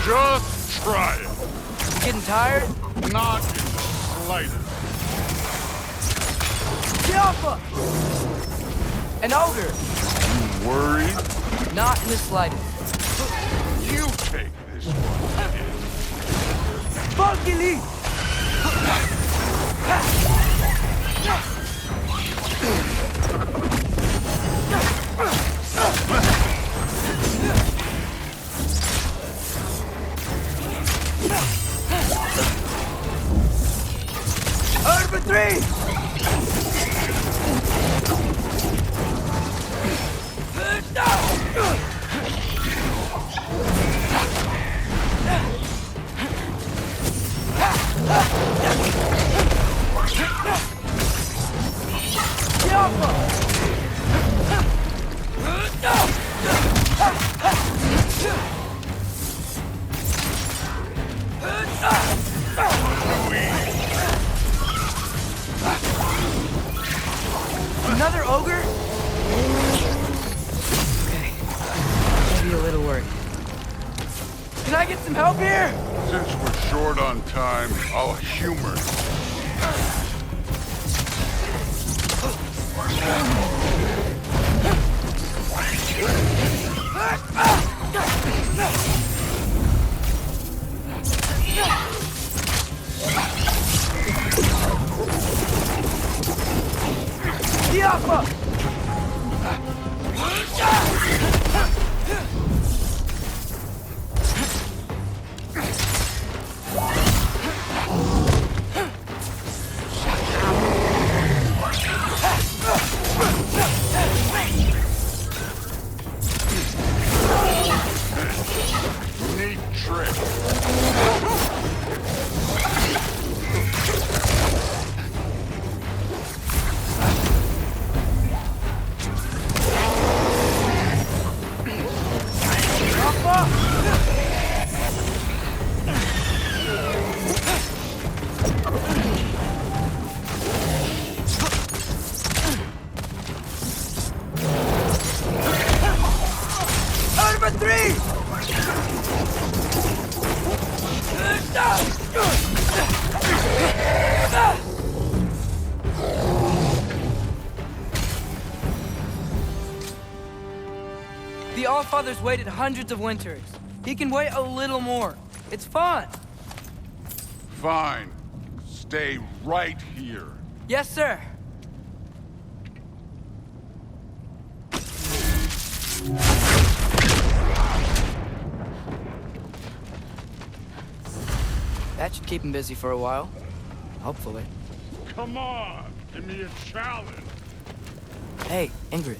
Just try it. You getting tired? Not in the slightest. Jumpa! An ogre! You worried? Not in the slightest. You take this one, kid. Funky leap! Over three! Another ogre? Okay, maybe a little worried. Can I get some help here? Since we're short on time, I'll humor you. Diapa! Neat trick. Over three! The Allfather's waited hundreds of winters. He can wait a little more. It's fun. Fine. Stay right here. Yes, sir. That should keep him busy for a while. Hopefully. Come on, give me a challenge. Hey, Ingrid.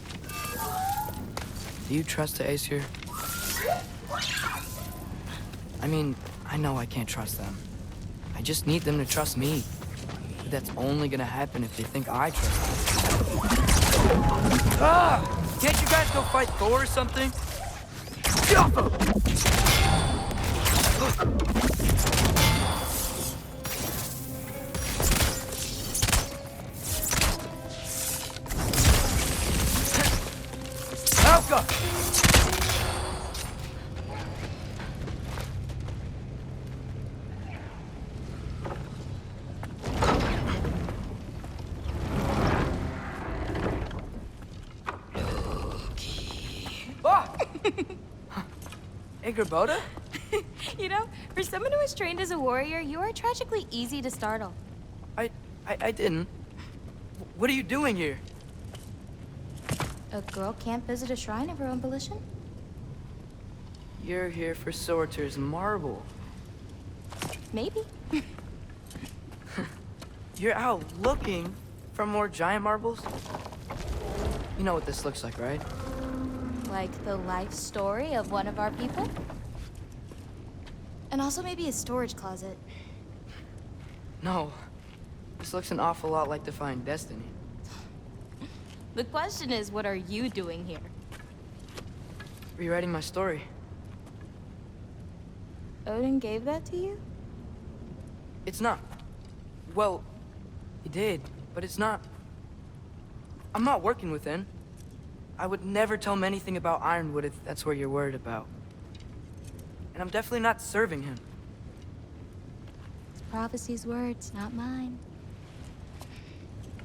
Do you trust the Ace here? I mean, I know I can't trust them. I just need them to trust me. But that's only gonna happen if they think I trust them. Ah! Can't you guys go fight Thor or something? Alka! Ingrid? You know, for someone who is trained as a warrior, you are tragically easy to startle. I didn't. What are you doing here? A girl can't visit a shrine of her own volition? You're here for Sorter's marble. Maybe. You're out looking for more giant marbles? You know what this looks like, right? Like the life story of one of our people? And also maybe a storage closet. No. This looks an awful lot like Defying Destiny. The question is, what are you doing here? Rewriting my story. Odin gave that to you? It's not. Well, he did, but it's not. I'm not working with him. I would never tell him anything about Ironwood if that's what you're worried about. and I'm definitely not serving him. It's prophecy's words, not mine.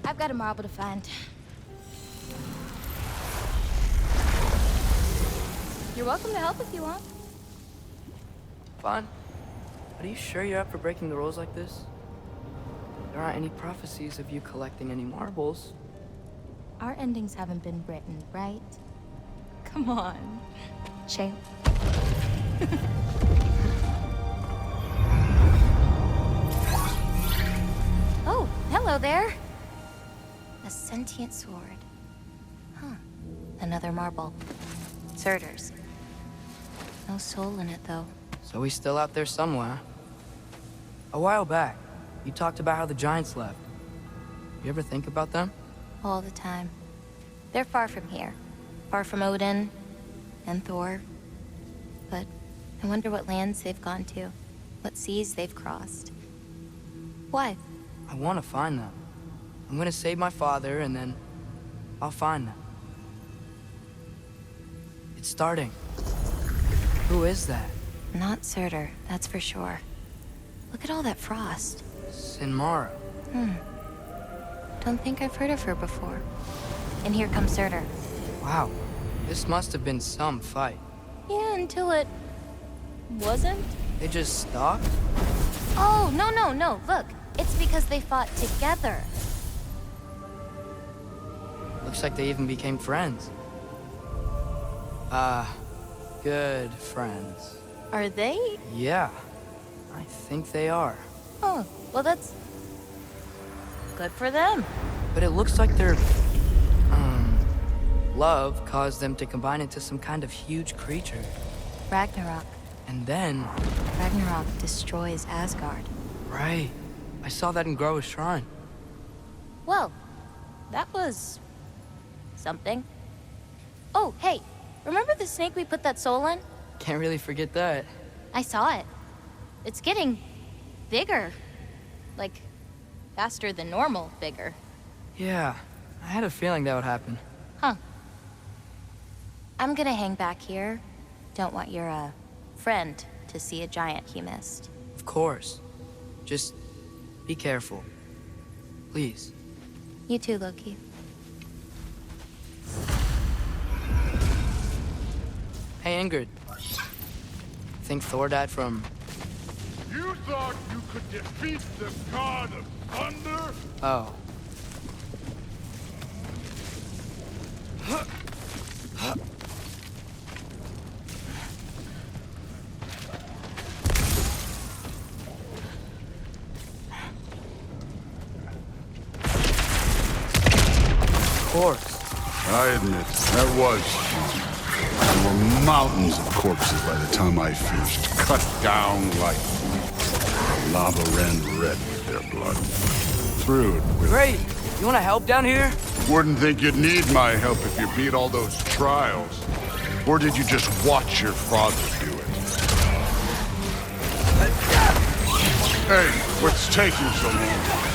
I've got a marble to find. You're welcome to help if you want. Fine. But are you sure you're up for breaking the rules like this? There aren't any prophecies of you collecting any marbles. Our endings haven't been written, right? Come on. Shame. Oh, hello there. A sentient sword. Huh. Another marble. Surtur's. No soul in it, though. So he's still out there somewhere. A while back, you talked about how the giants left. You ever think about them? All the time. They're far from here. Far from Odin and Thor. But I wonder what lands they've gone to. What seas they've crossed. Why? I want to find them. I'm gonna save my father, and then I'll find them. It's starting. Who is that? Not Surtur, that's for sure. Look at all that frost. Sinmara. Don't think I've heard of her before. And here comes Surtur. Wow. This must have been some fight. Yeah, until it... wasn't? They just stopped? Oh, no. Look, it's because they fought together. Looks like they even became friends. Good friends. Are they? Yeah, I think they are. Oh, well that's... good for them. But it looks like their, love caused them to combine into some kind of huge creature. Ragnarok. And then... Ragnarok destroys Asgard. Right. I saw that in Groa's shrine. Well, that was... something. Oh, hey, remember the snake we put that soul in? Can't really forget that. I saw it. It's getting... bigger. Like, faster than normal bigger. Yeah, I had a feeling that would happen. Huh. I'm gonna hang back here. Don't want your, friend to see a giant he missed. Of course. Just be careful. Please. You too, Loki. Hey, Ingrid. Think Thor died from... You thought you could defeat the god of thunder? Oh. Of course. I admit, that was huge. There were mountains of corpses by the time I finished, cut down like lava ran red with their blood. Through it with... Great! You wanna help down here? Wouldn't think you'd need my help if you beat all those trials. Or did you just watch your father do it? Hey, what's taking so long?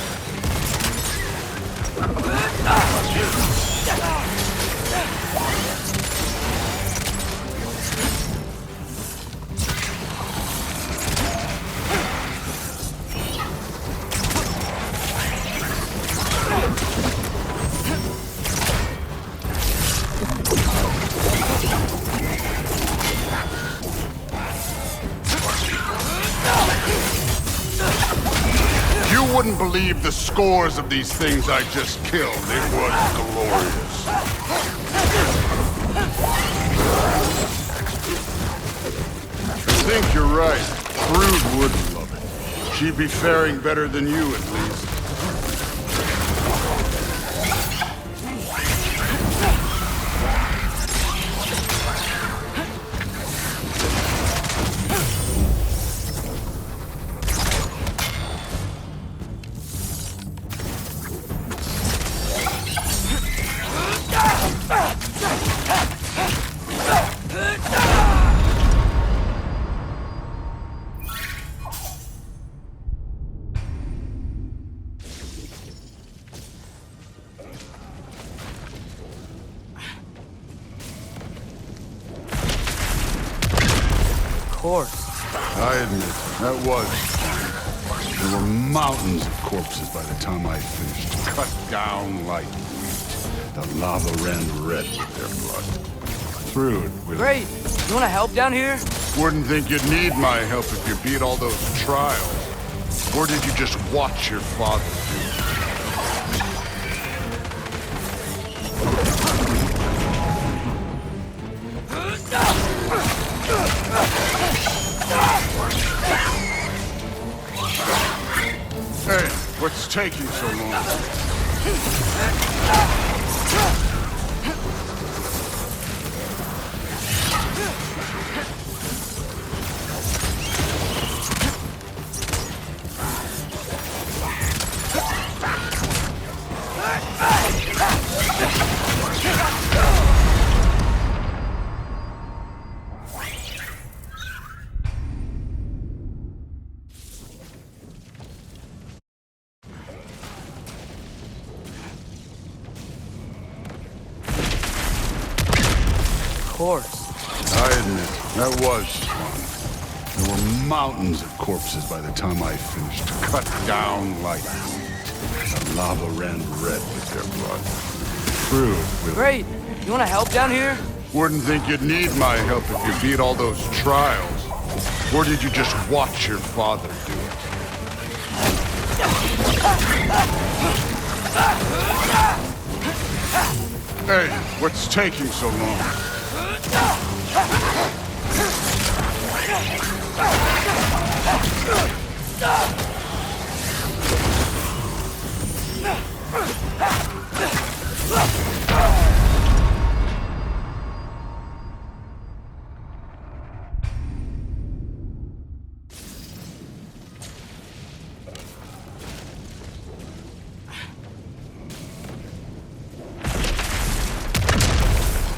You wouldn't believe the scores of these things I just killed. It was glorious. I think you're right. Brood would love it. She'd be faring better than you, at least. Of course. I admit, that was fun. There were mountains of corpses by the time I finished, cut down like wheat. The lava ran red with their blood. Through it with... Great! You wanna help down here? Wouldn't think you'd need my help if you beat all those trials. Or did you just watch your father do it? Hey, what's taking so long? Of course. I admit, that was fun. There were mountains of corpses by the time I finished, cut down like wheat. The lava ran red with their blood. Through it with... Great! You wanna help down here? Wouldn't think you'd need my help if you beat all those trials. Or did you just watch your father do it? Hey, what's taking so long?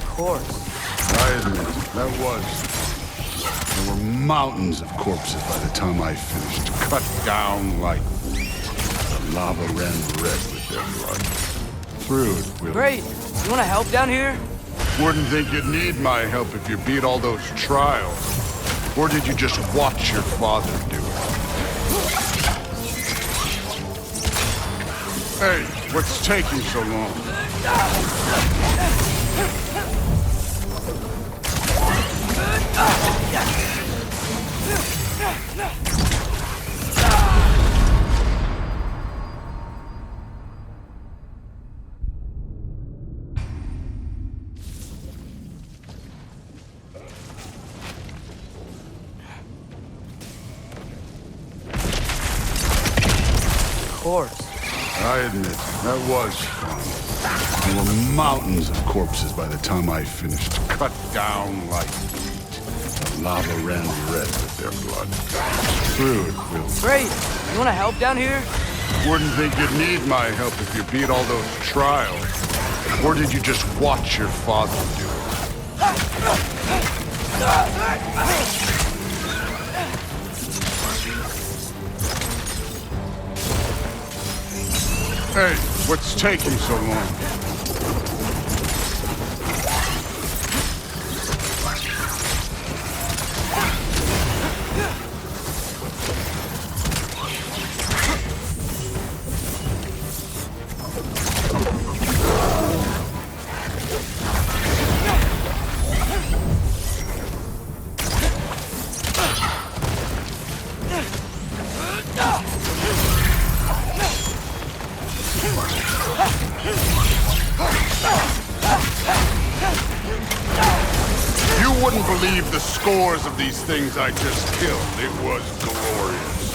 Of course. I admit, that was fun. There were mountains of corpses by the time I finished, cut down like wheat. The lava ran red with their blood. Through it with... Great! You wanna help down here? Wouldn't think you'd need my help if you beat all those trials. Or did you just watch your father do it? Hey, what's taking so long? Of course. I admit, that was fun. There were mountains of corpses by the time I finished, cut down like wheat. The lava ran red with their blood. Through it with... Great! You wanna help down here? Wouldn't think you'd need my help if you beat all those trials. Or did you just watch your father do it? Hey, what's taking so long? You wouldn't believe the scores of these things I just killed. It was glorious.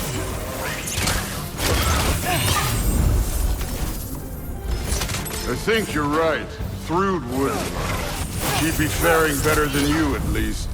I think you're right. Thrud wouldn't. She'd be faring better than you, at least.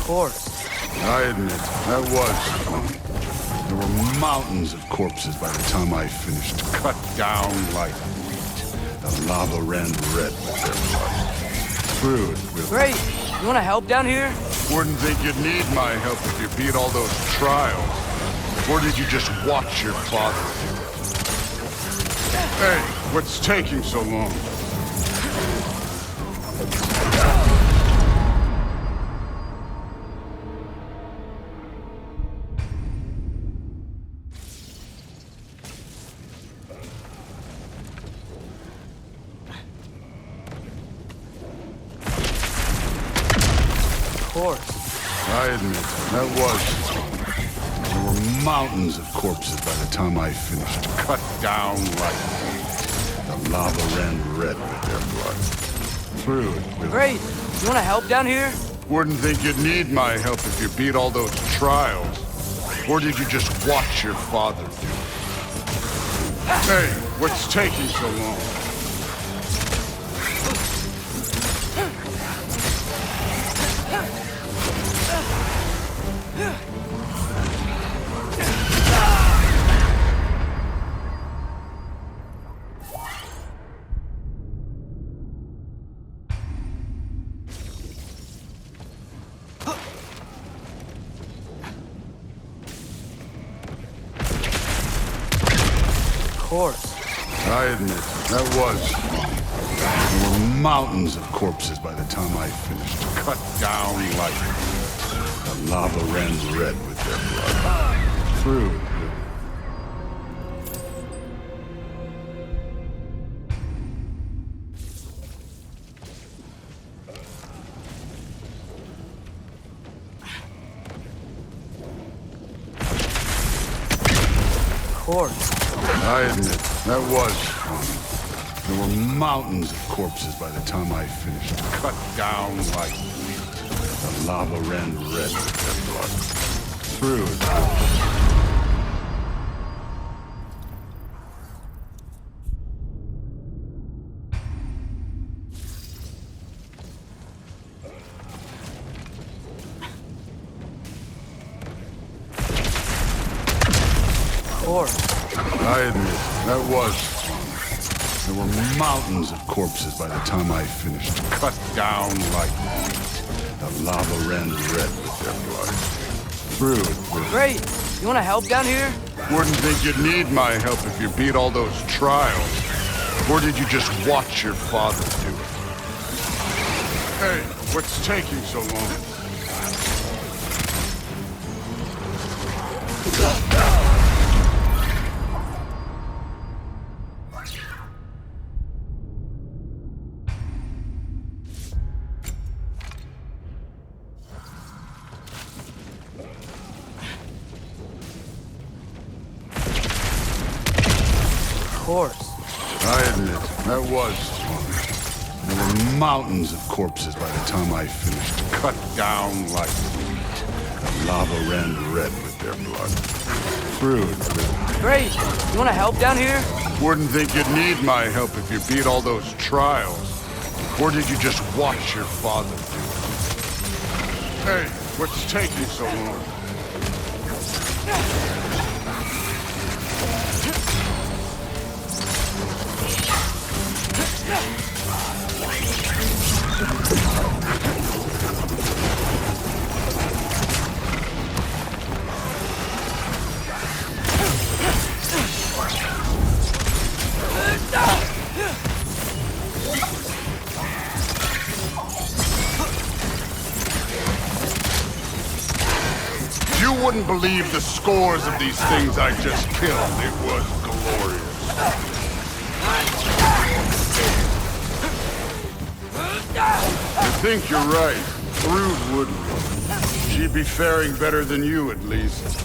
course. I admit, that was fun. There were mountains of corpses by the time I finished, cut down like wheat. The lava ran red with their blood. Through it with... Great. You want to help down here? Wouldn't think you'd need my help if you beat all those trials. Or did you just watch your father do it? Hey, what's taking so long? Of course. I admit, that was fun. There were mountains of corpses by the time I finished, cut down like wheat. The lava ran red with their blood. Through it with... Great. You want to help down here? Wouldn't think you'd need my help if you beat all those trials. Or did you just watch your father do it? Hey, what's taking so long? Of course. I admit, that was fun. There were mountains of corpses by the time I finished, cut down like wheat. The lava ran red with their blood. Through it with... Of course. I admit, that was fun. There were mountains of corpses by the time I finished, cut down like wheat. The lava ran red with their blood. Through it. Of course. I admit, that was fun. There were mountains of corpses by the time I finished, cut down like wheat. The lava ran red with their blood. Through it with... Great. You want to help down here? Wouldn't think you'd need my help if you beat all those trials. Or did you just watch your father do it? Hey, what's taking so long? Of course. I admit, that was fun. There were mountains of corpses by the time I finished, cut down like wheat. The lava ran red with their blood. Through it with... Great. You want to help down here? Wouldn't think you'd need my help if you beat all those trials. Or did you just watch your father do it? Hey, what's taking so long? You wouldn't believe the scores of these things I just killed. It was glorious. I think you're right. Brood wouldn't. She'd be faring better than you, at least.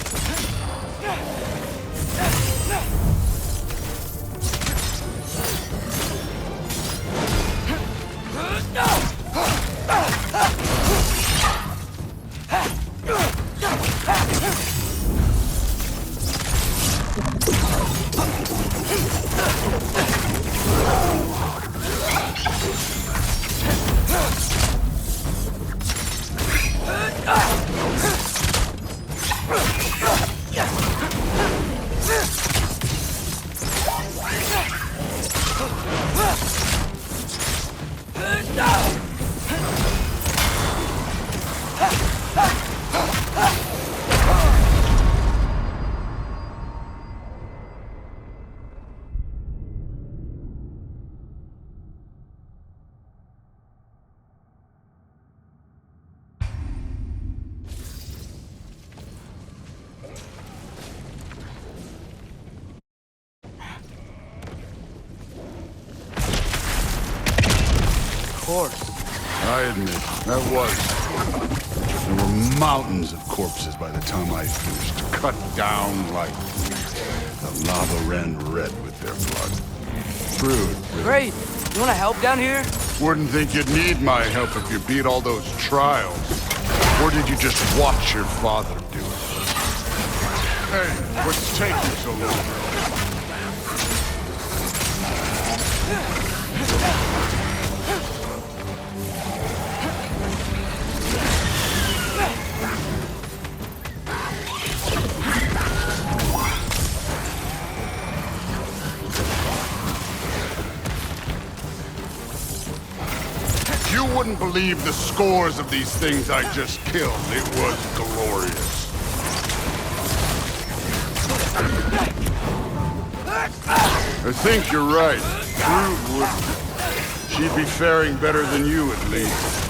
course. I admit, that was. There were mountains of corpses by the time I finished, cut down like the lava ran red with their blood. True. Great. You want to help down here? Wouldn't think you'd need my help if you beat all those trials. Or did you just watch your father do it? Hey, what's taking so long? You wouldn't believe the scores of these things I just killed. It was glorious. I think you're right. True wouldn't. She'd be faring better than you, at least.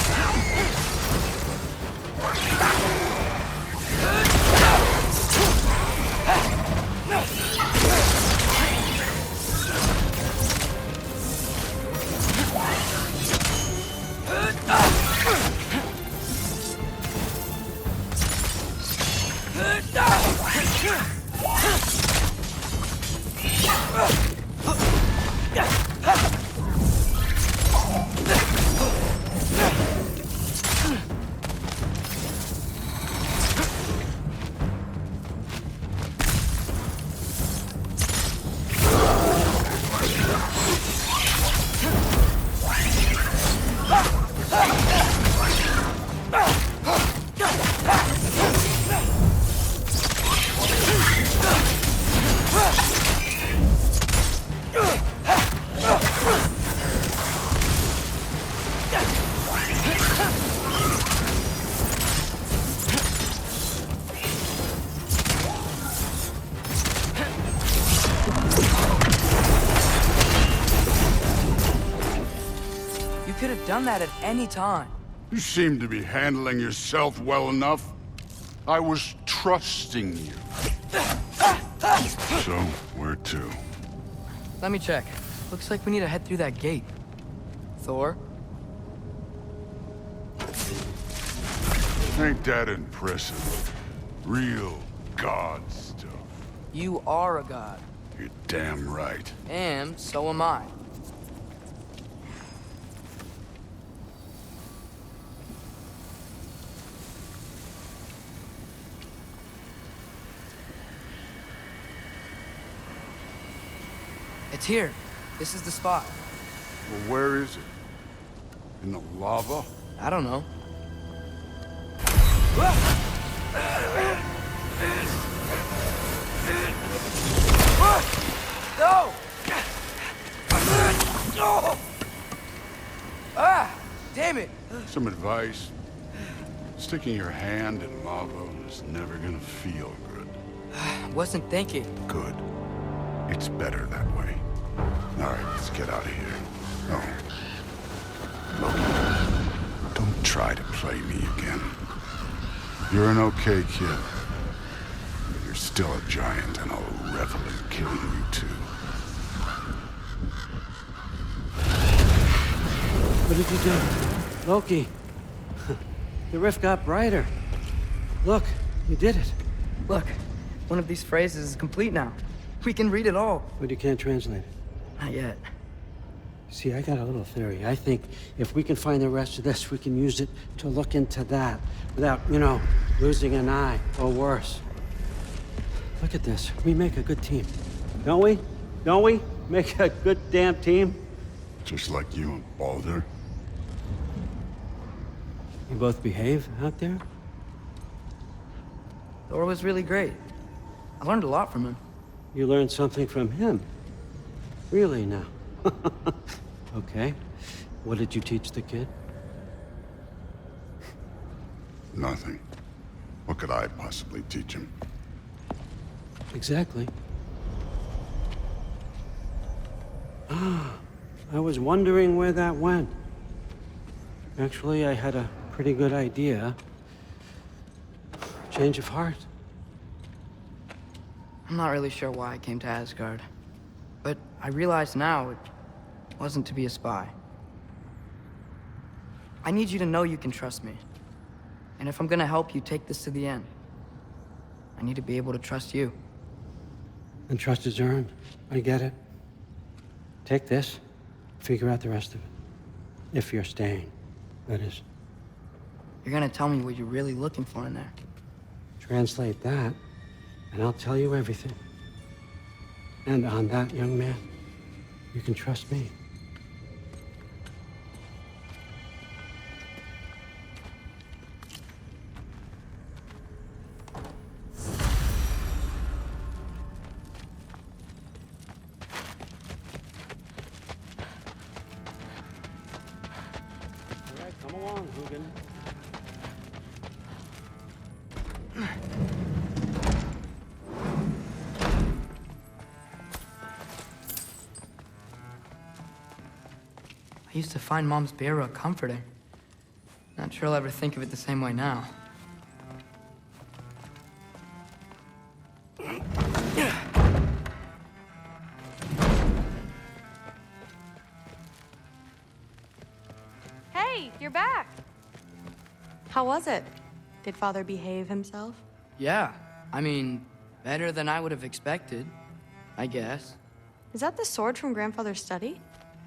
You could have done that at any time. You seem to be handling yourself well enough. I was trusting you. So, where to? Let me check. Looks like we need to head through that gate. Thor? Ain't that impressive? Real god stuff. You are a god. You're damn right. And so am I. It's here. This is the spot. Well, where is it? In the lava? I don't know. No! Ah! Damn it! Some advice? Sticking your hand in lava is never gonna feel good. Wasn't thinking. Good. It's better that way. All right, let's get out of here. Oh. Look, don't try to play me again. You're an okay kid. But you're still a giant, and I'll revel in killing you too. What did you do? Loki. The rift got brighter. Look, you did it. Look, one of these phrases is complete now. We can read it all. But you can't translate it. Not yet. See, I got a little theory. I think if we can find the rest of this, we can use it to look into that without, losing an eye or worse. Look at this. We make a good team. Don't we? Don't we? Make a good damn team? Just like you and Baldur. You both behave out there? Thor was really great. I learned a lot from him. You learned something from him? Really now? Okay. What did you teach the kid? Nothing. What could I possibly teach him? Exactly. I was wondering where that went. Actually, I had a pretty good idea. Change of heart. I'm not really sure why I came to Asgard. But I realize now it wasn't to be a spy. I need you to know you can trust me. And if I'm gonna help you take this to the end, I need to be able to trust you. And trust is earned. I get it. Take this, figure out the rest of it. If you're staying, that is. You're gonna tell me what you're really looking for in there. Translate that, and I'll tell you everything. And on that, young man, you can trust me. All right, come along, Hugin. I used to find Mom's beer comforting. Not sure I'll ever think of it the same way now. Hey, you're back. How was it? Did Father behave himself? Yeah, I mean, better than I would have expected, I guess. Is that the sword from Grandfather's study?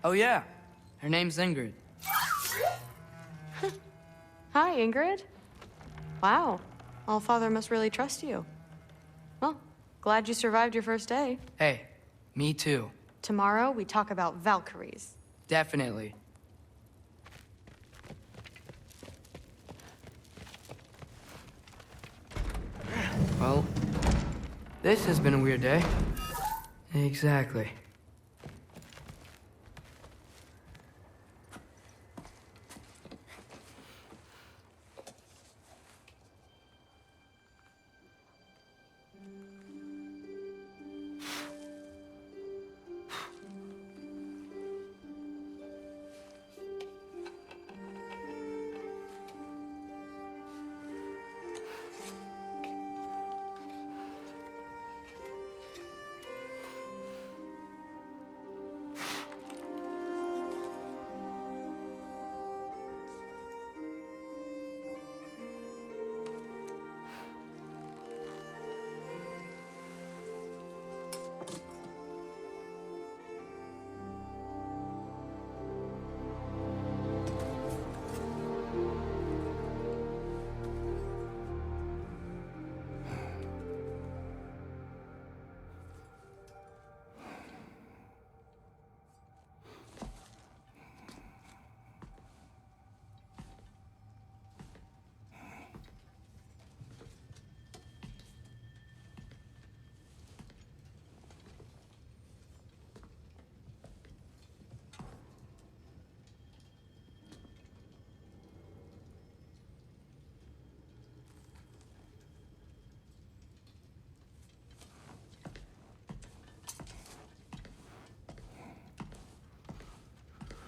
Oh yeah, her name's Ingrid. Hi, Ingrid. Wow, All-Father must really trust you. Well, glad you survived your first day. Hey, me too. Tomorrow, we talk about Valkyries. Definitely. Well, this has been a weird day. Exactly.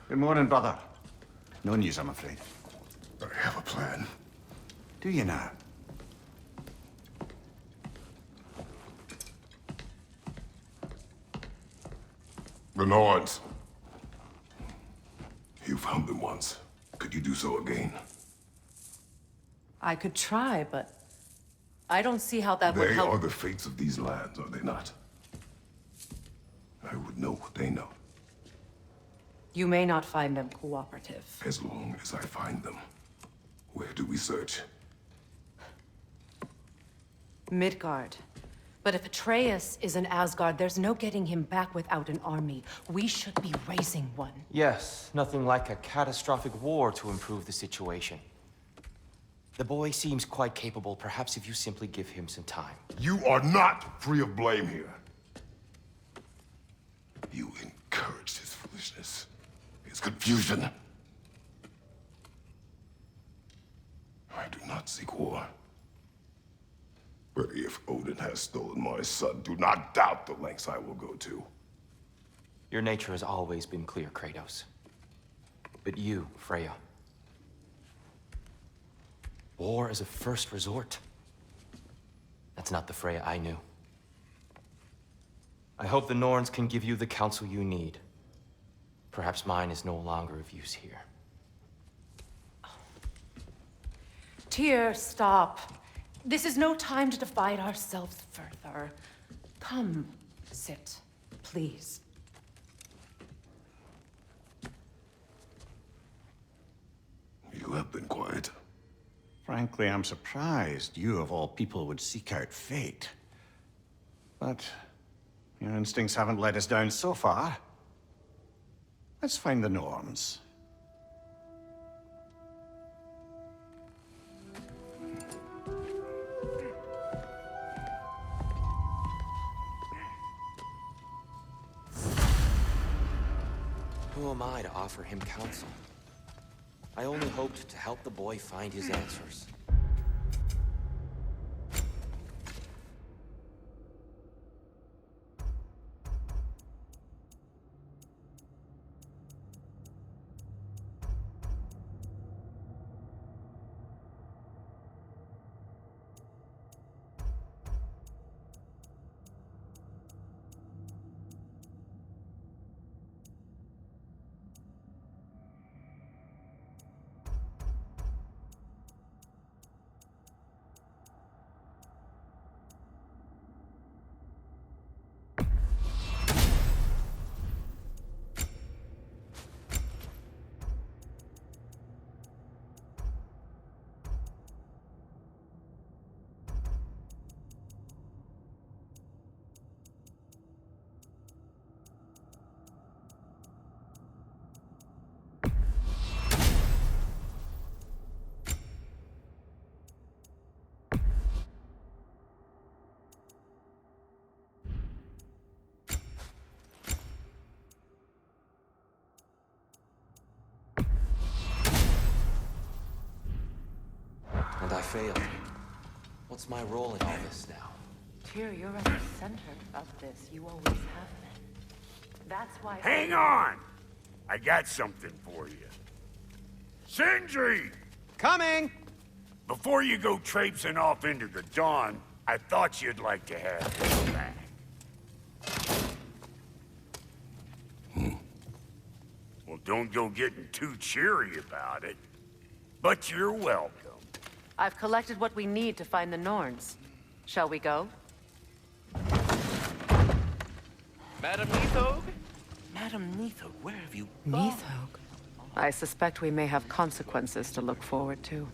Good morning, brother. No news, I'm afraid. I have a plan. Do you now? The Norns. You found them once. Could you do so again? I could try, but I don't see how that would They help. are the fates of these lands, are they not? I would know what they know, You may not find them cooperative. as long as I find them. Where do we search? Midgard. But if Atreus is in Asgard, there's no getting him back without an army. We should be raising one. Yes, nothing like a catastrophic war to improve the situation. The boy seems quite capable. Perhaps if you simply give him some time. You are not free of blame here. You encouraged his foolishness, his confusion. I do not seek war. But if Odin has stolen my son, do not doubt the lengths I will go to. Your nature has always been clear, Kratos. But you, Freya. War is a first resort. That's not the Freya I knew. I hope the Norns can give you the counsel you need. Perhaps mine is no longer of use here. Tyr, stop. This is no time to divide ourselves further. Come, sit, please. You have been quiet. Frankly, I'm surprised you, of all people, would seek out fate. But your instincts haven't let us down so far. Let's find the Norns. Who am I to offer him counsel? I only hoped to help the boy find his answers. And I failed. What's my role in all this now? Tyr, you're at the center of this. You always have been. That's why... Hang on! I got something for you. Sindri! Coming! Before you go traipsing off into the dawn, I thought you'd like to have this back. Well, don't go getting too cheery about it. But you're welcome. I've collected what we need to find the Norns. Shall we go? Madam Neathog? Madam Neathog, where have you gone? Neathog? I suspect we may have consequences to look forward to.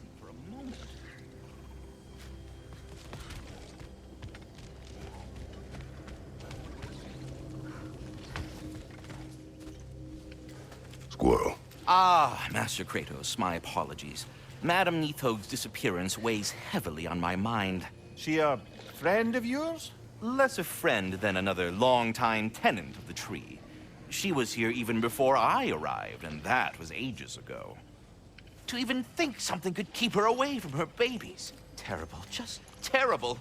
Squirrel. Ah, Master Kratos, my apologies. Madam Neathog's disappearance weighs heavily on my mind. She a friend of yours? Less a friend than another longtime tenant of the tree. She was here even before I arrived, and that was ages ago. To even think something could keep her away from her babies. Terrible, just terrible.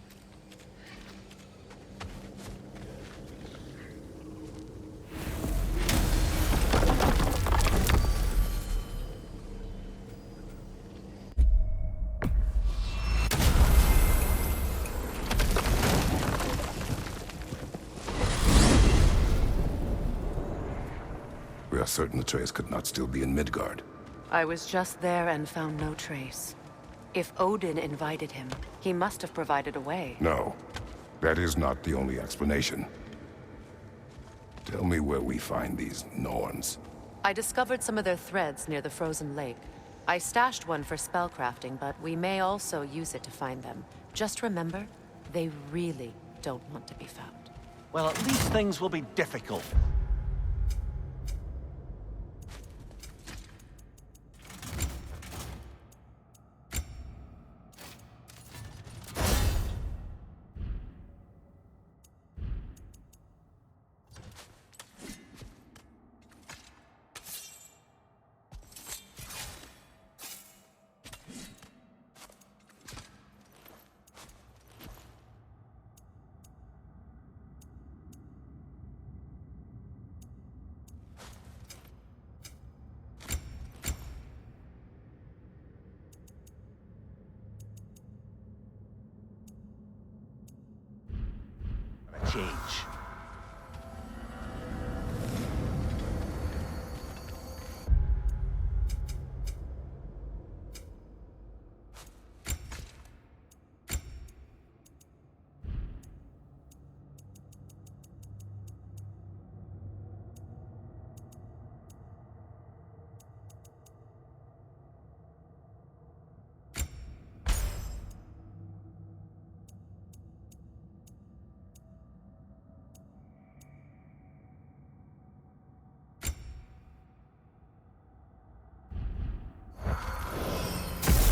We are certain the trace could not still be in Midgard. I was just there and found no trace. If Odin invited him, he must have provided a way. No, that is not the only explanation. Tell me where we find these Norns. I discovered some of their threads near the frozen lake. I stashed one for spellcrafting, but we may also use it to find them. Just remember, they really don't want to be found. Well, at least things will be difficult. Change.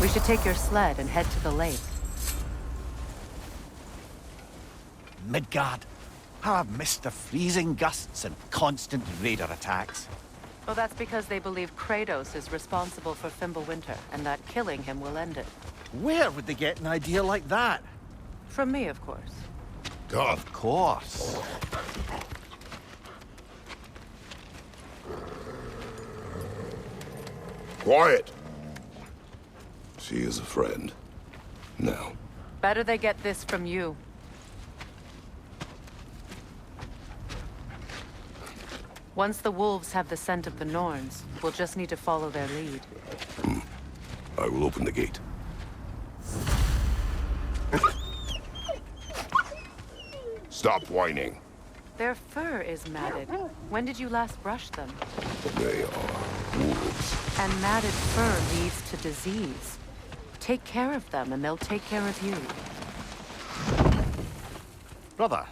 We should take your sled and head to the lake. Midgard. How I've missed the freezing gusts and constant raider attacks. Well, that's because they believe Kratos is responsible for Fimbulwinter, and that killing him will end it. Where would they get an idea like that? From me, of course. Of course. Quiet! She is a friend. Now. Better they get this from you. Once the wolves have the scent of the Norns, we'll just need to follow their lead. I will open the gate. Stop whining. Their fur is matted. When did you last brush them? They are wolves. And matted fur leads to disease. Take care of them, and they'll take care of you. Brother,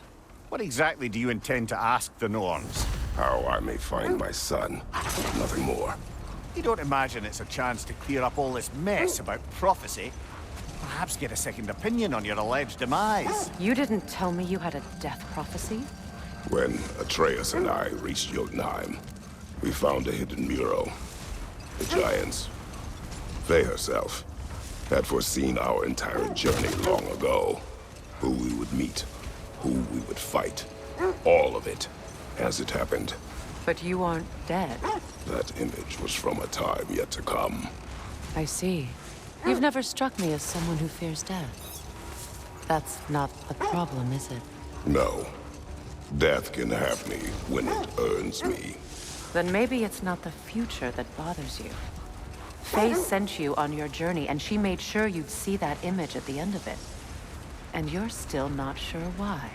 what exactly do you intend to ask the Norns? How I may find my son. Nothing more. You don't imagine it's a chance to clear up all this mess about prophecy? Perhaps get a second opinion on your alleged demise. You didn't tell me you had a death prophecy? When Atreus and I reached Jotunheim, we found a hidden mural. The Giants, Faye herself, had foreseen our entire journey long ago. Who we would meet, who we would fight, all of it, as it happened. But you aren't dead. That image was from a time yet to come. I see. You've never struck me as someone who fears death. That's not the problem, is it? No. Death can have me when it earns me. Then maybe it's not the future that bothers you. Faye sent you on your journey, and she made sure you'd see that image at the end of it. And you're still not sure why.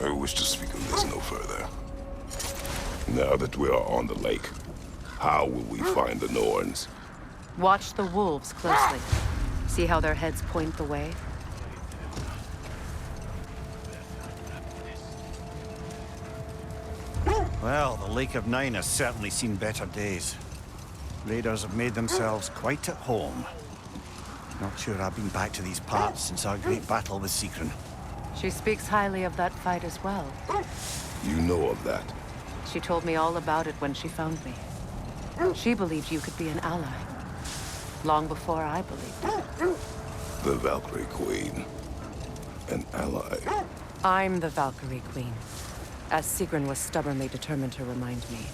I wish to speak of this no further. Now that we are on the lake, how will we find the Norns? Watch the wolves closely. See how their heads point the way? Well, the Lake of Nine has certainly seen better days. Raiders have made themselves quite at home. Not sure I've been back to these parts since our great battle with Sigrun. She speaks highly of that fight as well. You know of that? She told me all about it when she found me. She believed you could be an ally. Long before I believed it. The Valkyrie Queen. An ally. I'm the Valkyrie Queen, as Sigrun was stubbornly determined to remind me.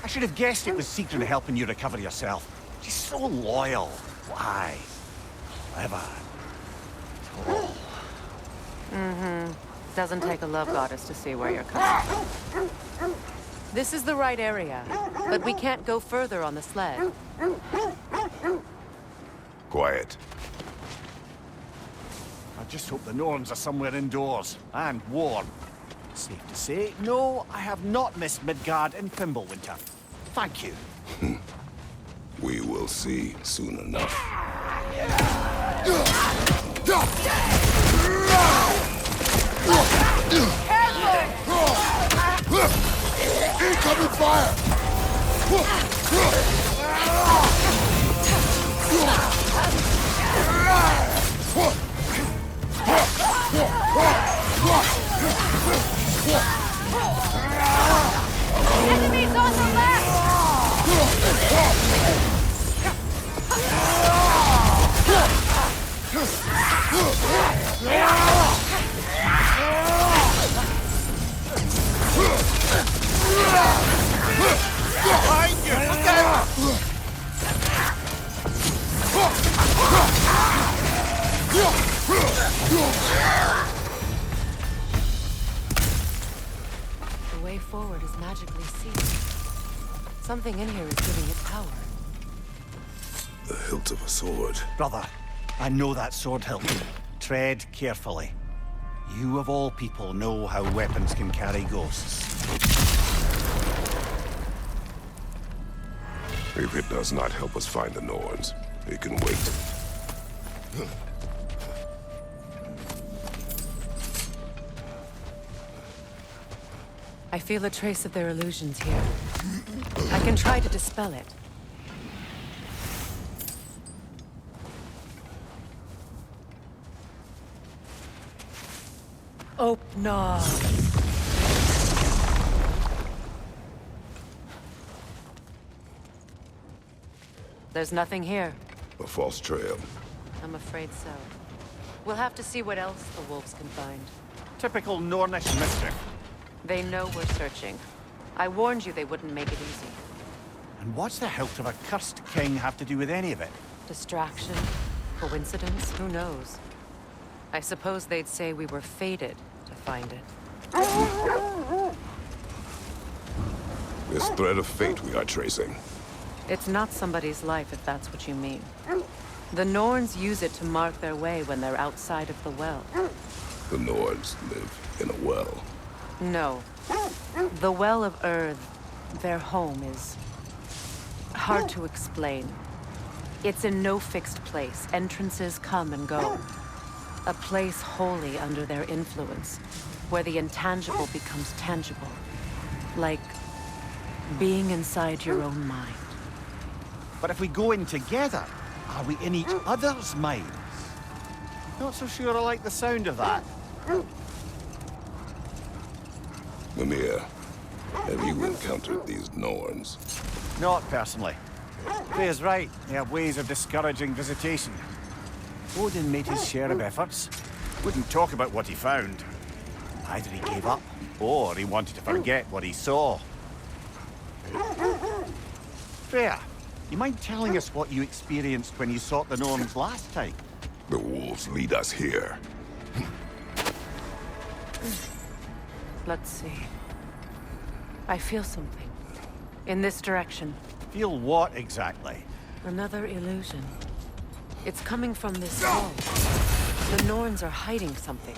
I should have guessed it was Sigrun helping you recover yourself. She's so loyal. Why? Clever. Tall. Mm-hmm. Doesn't take a love goddess to see where you're coming from. This is the right area, but we can't go further on the sled. Quiet. I just hope the Norns are somewhere indoors, and warm. Safe to say, no, I have not missed Midgard and Fimbulwinter. Thank you. We will see soon enough. Incoming fire! Enemies on the left! Behind you! Look out! The way forward is magically sealed. Something in here is giving it power. The hilt of a sword. Brother, I know that sword hilt. Tread carefully. You of all people know how weapons can carry ghosts. If it does not help us find the Norns, it can wait. I feel a trace of their illusions here. I can try to dispel it. Open up. There's nothing here. A false trail. I'm afraid so. We'll have to see what else the wolves can find. Typical Nornish mischief. They know we're searching. I warned you they wouldn't make it easy. And what's the hilt of a cursed king have to do with any of it? Distraction? Coincidence? Who knows? I suppose they'd say we were fated to find it. This thread of fate we are tracing. It's not somebody's life, if that's what you mean. The Norns use it to mark their way when they're outside of the well. The Nords live in a well. No. The Well of Earth, their home, is hard to explain. It's in no fixed place. Entrances come and go. A place wholly under their influence, where the intangible becomes tangible. Like being inside your own mind. But if we go in together, are we in each other's minds? Not so sure I like the sound of that. Mimir, have you encountered these Norns? Not personally. Freya's right. They have ways of discouraging visitation. Odin made his share of efforts. Wouldn't talk about what he found. Either he gave up, or he wanted to forget what he saw. Freya, you mind telling us what you experienced when you sought the Norns last time? The wolves lead us here. Let's see. I feel something. In this direction. Feel what exactly? Another illusion. It's coming from this wall. The Norns are hiding something.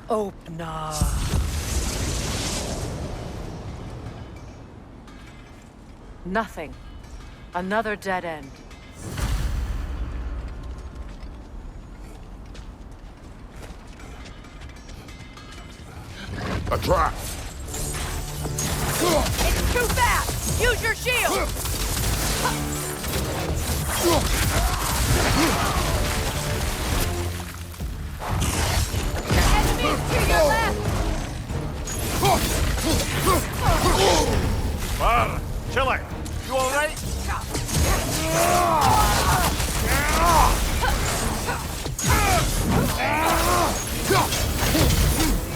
Open up. Nothing. Another dead end. A trap! It's too fast! Use your shield! Enemies to your left! Bar, Chile, you all right?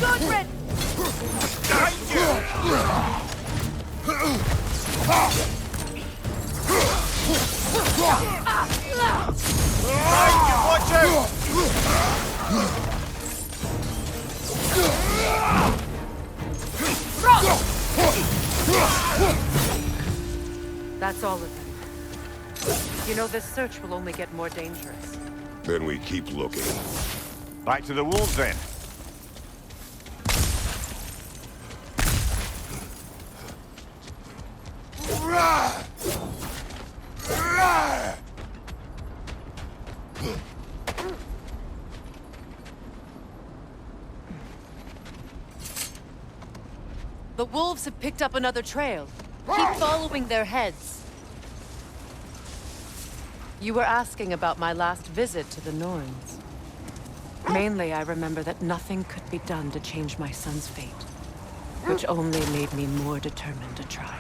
Gudrid! Watch out! That's all of them. You know, this search will only get more dangerous. Then we keep looking. Back to the wolves then. The wolves have picked up another trail. Keep following their heads. You were asking about my last visit to the Norns. Mainly, I remember that nothing could be done to change my son's fate, which only made me more determined to try.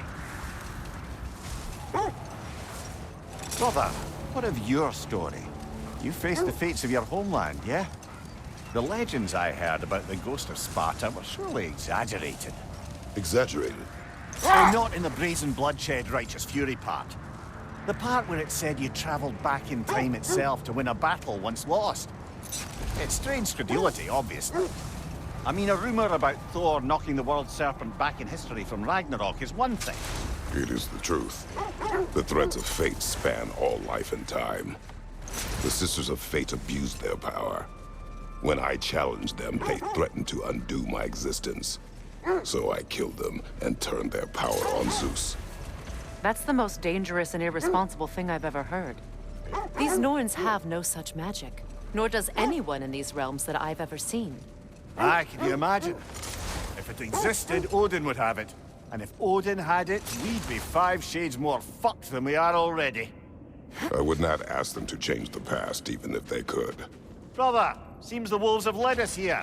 Brother, what of your story? You faced the fates of your homeland, yeah? The legends I heard about the ghost of Sparta were surely exaggerated. Exaggerated? Oh, not in the brazen bloodshed righteous fury part. The part where it said you traveled back in time itself to win a battle once lost. It's strange credulity, obviously. I mean, a rumor about Thor knocking the world serpent back in history from Ragnarok is one thing. It is the truth. The threads of fate span all life and time. The Sisters of Fate abused their power. When I challenged them, they threatened to undo my existence. So I killed them and turned their power on Zeus. That's the most dangerous and irresponsible thing I've ever heard. These Norns have no such magic, nor does anyone in these realms that I've ever seen. Aye, can you imagine? If it existed, Odin would have it. And if Odin had it, we'd be 5 shades more fucked than we are already. I would not ask them to change the past, even if they could. Brother, seems the wolves have led us here.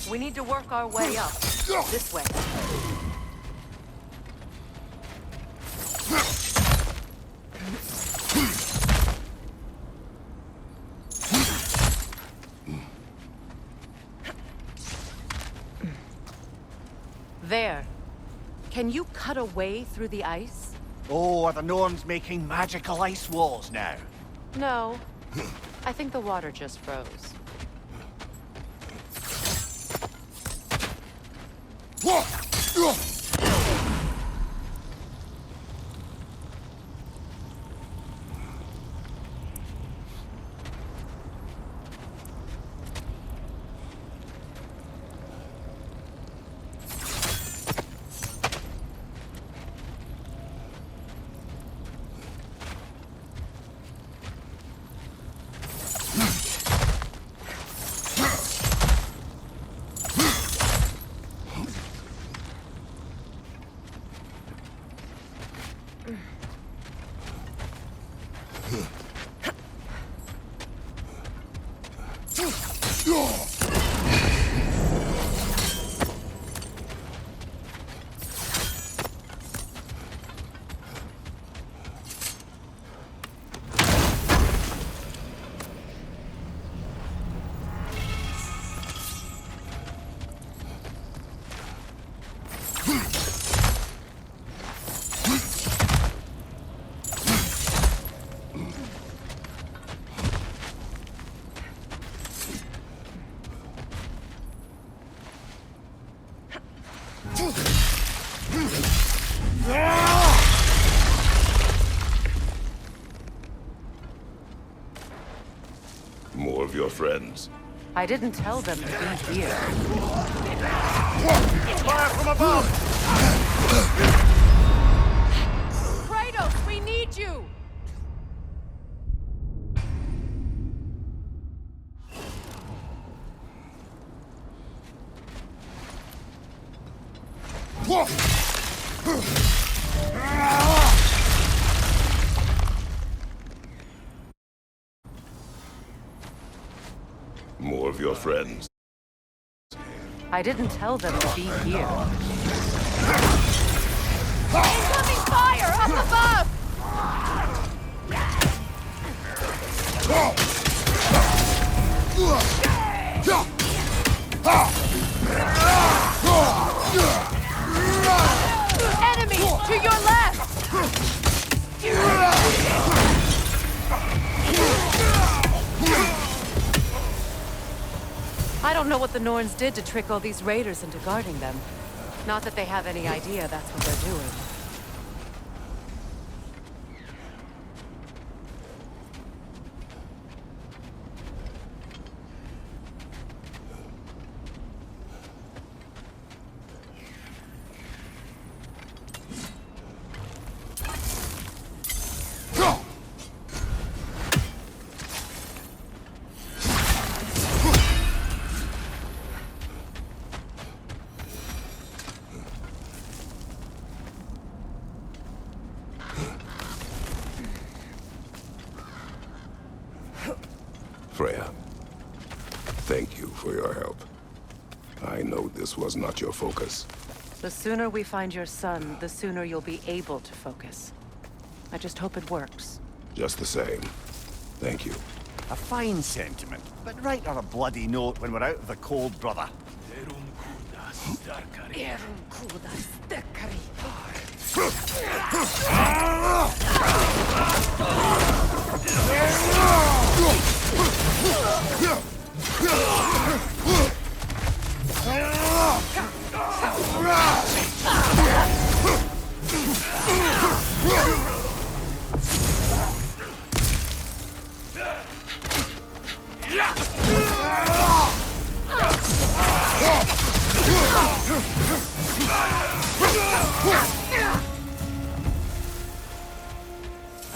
We need to work our way up. This way. There. Can you cut a way through the ice? Oh, are the Norns making magical ice walls now? No. I think the water just froze. More of your friends. I didn't tell them to be here. Fire from above! Kratos, we need you! More of your friends. I didn't tell them to be here. Incoming fire up above! Enemy to your left! I don't know what the Norns did to trick all these raiders into guarding them. Not that they have any idea that's what they're doing. Freya, thank you for your help. I know this was not your focus. The sooner we find your son, the sooner you'll be able to focus. I just hope it works. Just the same. Thank you. A fine sentiment, but write her a bloody note when we're out of the cold, brother.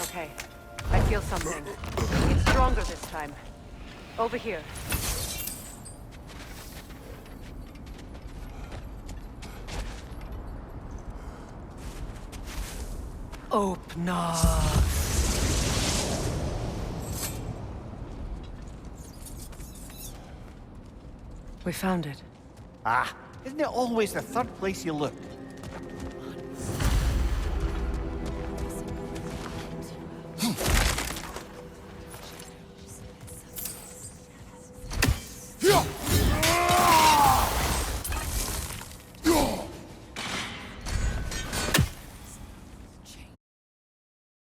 Okay, I feel something. It's stronger this time. Over here. Opener. We found it. Ah, isn't it always the third place you look?